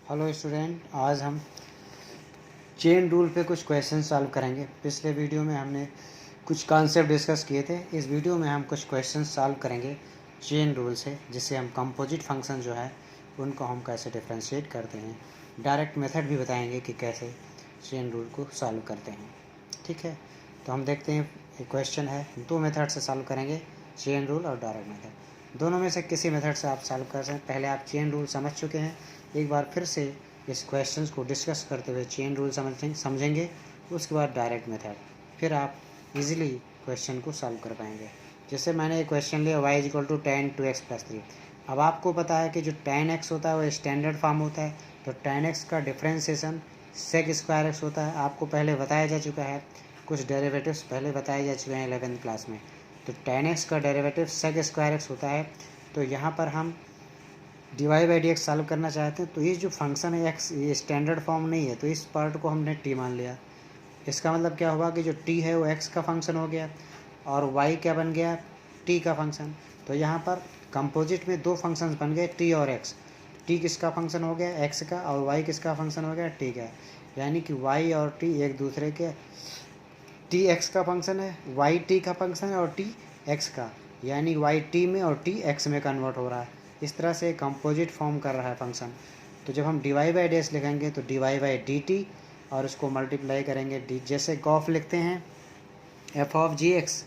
Hello student, आज हम chain rule पे कुछ क्वेश्चन सॉल्व करेंगे। पिछले वीडियो में हमने कुछ कॉन्सेप्ट डिस्कस किए थे। इस वीडियो में हम कुछ क्वेश्चन सॉल्व करेंगे चेन रूल से, जिससे हम कंपोजिट फंक्शन जो है उनको हम कैसे डिफ्रेंशिएट करते हैं। डायरेक्ट मेथड भी बताएंगे कि कैसे चेन रूल को सॉल्व करते हैं। ठीक है, तो हम देखते हैं। एक क्वेश्चन है, दो मेथड से सॉल्व करेंगे, चेन रूल और डायरेक्ट मेथड। दोनों में से किसी मेथड से आप सॉल्व कर सकते हैं। पहले आप चेन रूल समझ चुके हैं, एक बार फिर से इस क्वेश्चंस को डिस्कस करते हुए चेन रूल समझेंगे, उसके बाद डायरेक्ट मेथड, फिर आप इजीली क्वेश्चन को सॉल्व कर पाएंगे। जैसे मैंने एक क्वेश्चन लिया y = 10 2x + 3। अब आपको पता है कि जो tan x होता है वो स्टैंडर्ड फॉर्म होता है, तो tan x का डिफ्रेंसिएशन sec² x होता है। आपको पहले बताया जा चुका है, कुछ डेरिवेटिव्स पहले बताए जा चुके हैं 11th क्लास में। तो tan x का डेरिवेटिव sec² x होता है। तो यहाँ पर हम dy/dx सॉल्व करना चाहते हैं, तो ये जो फंक्शन है x, ये स्टैंडर्ड फॉर्म नहीं है, तो इस पार्ट को हमने t मान लिया। इसका मतलब क्या हुआ कि जो t है वो x का फंक्शन हो गया और y क्या बन गया, t का फंक्शन। तो यहाँ पर कंपोजिट में दो फंक्शंस बन गए, t और x। t किसका फंक्शन हो गया, x का, और y किसका फंक्शन हो गया, t का। यानी कि y और t एक दूसरे के, t x का फंक्शन है, y t का फंक्शन है और t x का, यानी y t में और t x में कन्वर्ट हो रहा है। इस तरह से कंपोजिट फॉर्म कर रहा है फंक्शन। तो जब हम dy/ds लिखेंगे तो dy/dt और इसको मल्टीप्लाई करेंगे जैसे गॉफ लिखते हैं f(g(x),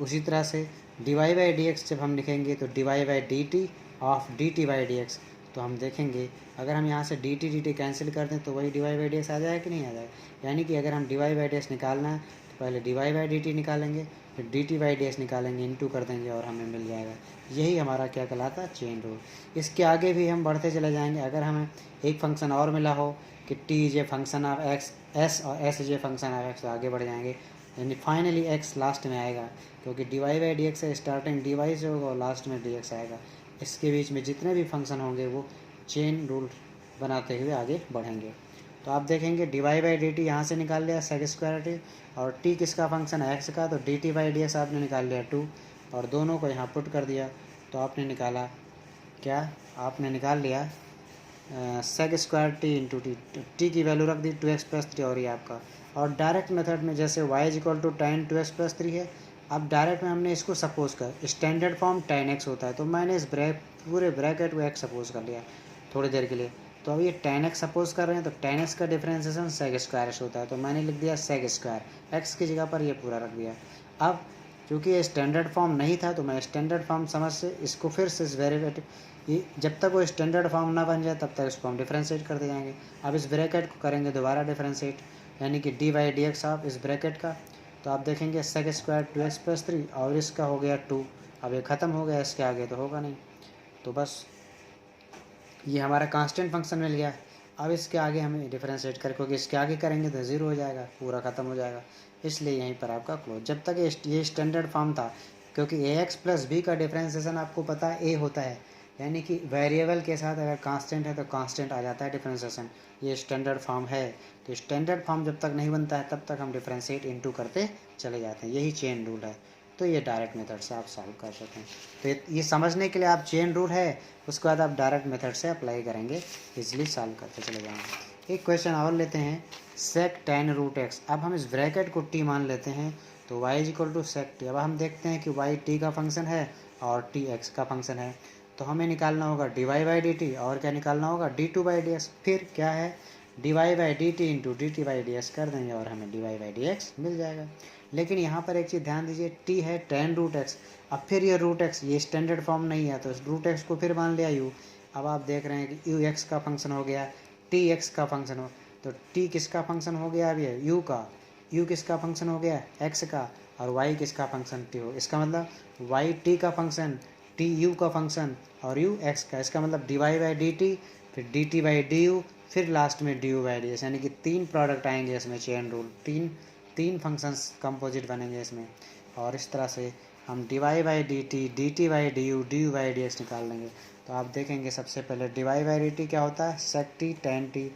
उसी तरह से dy/dx जब हम लिखेंगे तो dy/dt ऑफ dt/dx। तो हम देखेंगे अगर हम यहाँ से dt कैंसिल कर दें तो वही dy/dx आ जाएगा कि नहीं आ जाएगा। यानी कि अगर हम dy/dx निकालना है तो पहले dy/dt निकालेंगे, फिर dt/ds निकालेंगे, इनटू कर देंगे और हमें मिल जाएगा। यही हमारा क्या कहलाता है, चेन रूल। इसके आगे भी हम बढ़ते चले जाएंगे। अगर हमें एक फंक्शन और मिला हो कि t function of x s और s फंक्शन ऑफ x, तो आगे बढ़ जाएंगे, यानी फाइनली x लास्ट में आएगा, क्योंकि dy/dx से स्टार्टिंग dy से होगा और लास्ट में dx आएगा। इसके बीच में जितने भी फंक्शन होंगे वो चेन रूल बनाते हुए आगे बढ़ेंगे। तो आप देखेंगे dy/dt यहाँ से निकाल लिया sec²t, और t किसका फंक्शन है, x का, तो dt/dx आपने निकाल लिया 2, और दोनों को यहाँ पुट कर दिया तो आपने निकाला क्या, आपने निकाल लिया sec² इंटू टी की वैल्यू रख दी 2x + 3, और ये आपका। और डायरेक्ट मेथड में जैसे y = tan 2x + 3 है, अब डायरेक्ट में हमने इसको सपोज कर, स्टैंडर्ड फॉर्म tan x होता है, तो मैंने इस पूरे ब्रैकेट को x सपोज कर लिया थोड़ी देर के लिए। तो अब ये tan x सपोज कर रहे हैं, तो tan x का डिफ्रेंसिएशन sec² होता है, तो मैंने लिख दिया sec², x की जगह पर ये पूरा रख दिया। अब क्योंकि ये स्टैंडर्ड फॉर्म नहीं था तो मैं स्टैंडर्ड फॉर्म समझ से इसको फिर से इस वेरिएबल, ये जब तक वो स्टैंडर्ड फॉर्म ना बन जाए तब तक इसको हम डिफ्रेंशिएट करते जाएंगे। अब इस ब्रैकेट को करेंगे दोबारा डिफ्रेंशिएट, यानी कि dy/dx ऑफ इस ब्रैकेट का, तो आप देखेंगे sec² 2x + 3, और इसका हो गया 2। अब ये ख़त्म हो गया, इसके आगे तो होगा नहीं, तो बस ये हमारा कांस्टेंट फंक्शन मिल गया। अब इसके आगे हमें डिफ्रेंशिएट कर, क्योंकि इसके आगे करेंगे तो 0 हो जाएगा, पूरा ख़त्म हो जाएगा। इसलिए यहीं पर आपका क्लोज। जब तक ये स्टैंडर्ड फॉर्म था, क्योंकि ax + b का डिफ्रेंशिएशन आपको पता है a होता है, यानी कि वेरिएबल के साथ अगर कांस्टेंट है तो कांस्टेंट आ जाता है डिफ्रेंशिएशन। ये स्टैंडर्ड फॉर्म है, तो स्टैंडर्ड फॉर्म जब तक नहीं बनता है तब तक हम डिफ्रेंशिएट इनटू करते चले जाते हैं। यही चेन रूल है। तो ये डायरेक्ट मेथड से आप सॉल्व कर सकते हैं। तो ये समझने के लिए आप चेन रूल है, उसके बाद आप डायरेक्ट मेथड से अप्लाई करेंगे, इजीली सॉल्व करते चले जाएंगे। एक क्वेश्चन और लेते हैं, sec tan√x। अब हम इस ब्रैकेट को t मान लेते हैं, तो y = sec t। अब हम देखते हैं कि y t का फंक्शन है और t x का फंक्शन है, तो हमें निकालना होगा dy/dt, और क्या निकालना होगा, d2/dx। फिर क्या है, dy/dt इंटू dt/dx कर देंगे और हमें dy/dx मिल जाएगा। लेकिन यहाँ पर एक चीज़ ध्यान दीजिए, t है tan√x, अब फिर ये √x, ये स्टैंडर्ड फॉर्म नहीं है, तो √x को फिर मान लिया u। अब आप देख रहे हैं कि u x का फंक्शन हो गया, t x का फंक्शन हो, तो t किसका फंक्शन हो गया, अभी u का, u किसका फंक्शन हो गया, x का, और y किसका फंक्शन, t हो। इसका मतलब y t का फंक्शन, t u का फंक्शन और u x का। इसका मतलब dy/dt, फिर dt/du, फिर लास्ट में du/ds, यानी कि 3 प्रोडक्ट आएंगे इसमें, चेन रूल, तीन फंक्शंस कंपोजिट बनेंगे इसमें। और इस तरह से हम dy/dt, dt/du, du/dx निकाल लेंगे। तो आप देखेंगे सबसे पहले dy/dt क्या होता है, sec t tan t,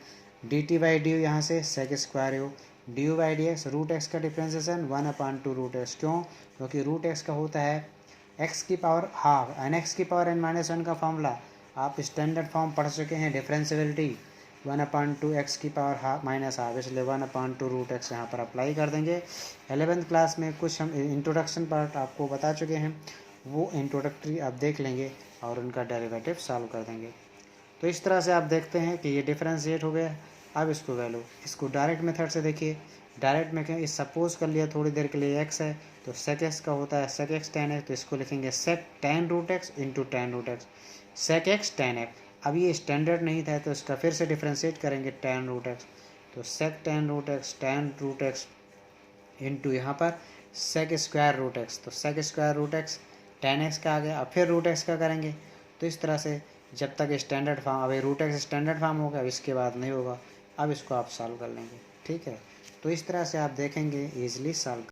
dt/du यहाँ से sec² u, du/dx √x का डिफ्रेंसिएशन 1/2 √x। क्यों, क्योंकि √x का होता है x की पावर हाफ, n x की पावर n-1 का फॉर्मूला आप स्टैंडर्ड फॉर्म पढ़ चुके हैं डिफरेंशिएबिलिटी, 1/2 x⁻² माइनस हाफ, इसलिए 1/2√x यहाँ पर अप्लाई कर देंगे। 11th क्लास में कुछ हम इंट्रोडक्शन पार्ट आपको बता चुके हैं, वो इंट्रोडक्टरी आप देख लेंगे और उनका डेरिवेटिव सॉल्व कर देंगे। तो इस तरह से आप देखते हैं कि ये डिफरेंशिएट हो गया। अब इसको वैल्यू, इसको डायरेक्ट मेथड से देखिए। डायरेक्ट में क्या, इस सपोज कर लिया थोड़ी देर के लिए x है, तो sec x का होता है sec x tan x, तो इसको लिखेंगे sec tan√x into tan√x, sec x tan x। अब ये स्टैंडर्ड नहीं था तो इसका फिर से डिफ्रेंशिएट करेंगे tan√x, तो sec tan√x इंटू यहाँ पर sec²√x, तो sec²√x tan x का आ गया। अब फिर √x का करेंगे, तो इस तरह से जब तक स्टैंडर्ड फॉर्म, अभी √x स्टैंडर्ड फॉर्म होगा, अब इसके बाद नहीं होगा। अब इसको आप सॉल्व कर लेंगे, ठीक है। तो इस तरह से आप देखेंगे ईजिली सॉल्व